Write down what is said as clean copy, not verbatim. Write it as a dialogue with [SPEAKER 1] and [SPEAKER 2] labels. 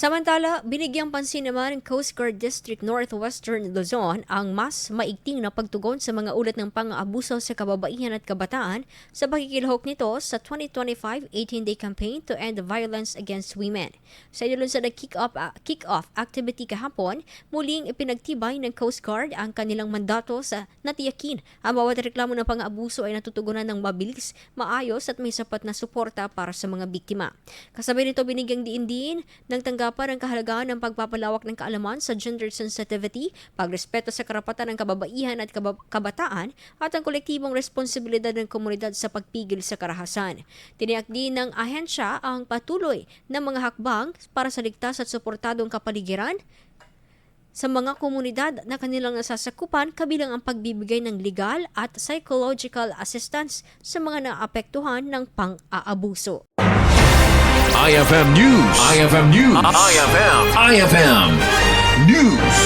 [SPEAKER 1] Samantala, binigyang pansin naman ng Coast Guard District Northwestern Luzon ang mas maigting na pagtugon sa mga ulat ng pang-aabuso sa kababaihan at kabataan sa pagkikilahok nito sa 2025 18-day campaign to end violence against women. Sa idulon sa kick-off activity kahapon, muling ipinagtibay ng Coast Guard ang kanilang mandato sa natiyakin ang bawat reklamo ng pang-aabuso ay natutugunan ng mabilis, maayos at may sapat na suporta para sa mga biktima. Kasabay nito binigyang diin din ng tanggapan ang kahalagahan ng pagpapalawak ng kaalaman sa gender sensitivity, pagrespeto sa karapatan ng kababaihan at kabataan at ang kolektibong responsibilidad ng komunidad sa pagpigil sa karahasan. Tiniyak din ng ahensya ang patuloy na mga hakbang para sa ligtas at suportadong kapaligiran sa mga komunidad na kanilang nasasakupan kabilang ang pagbibigay ng legal at psychological assistance sa mga naapektuhan ng pang-aabuso.
[SPEAKER 2] IFM News. IFM News. IFM News.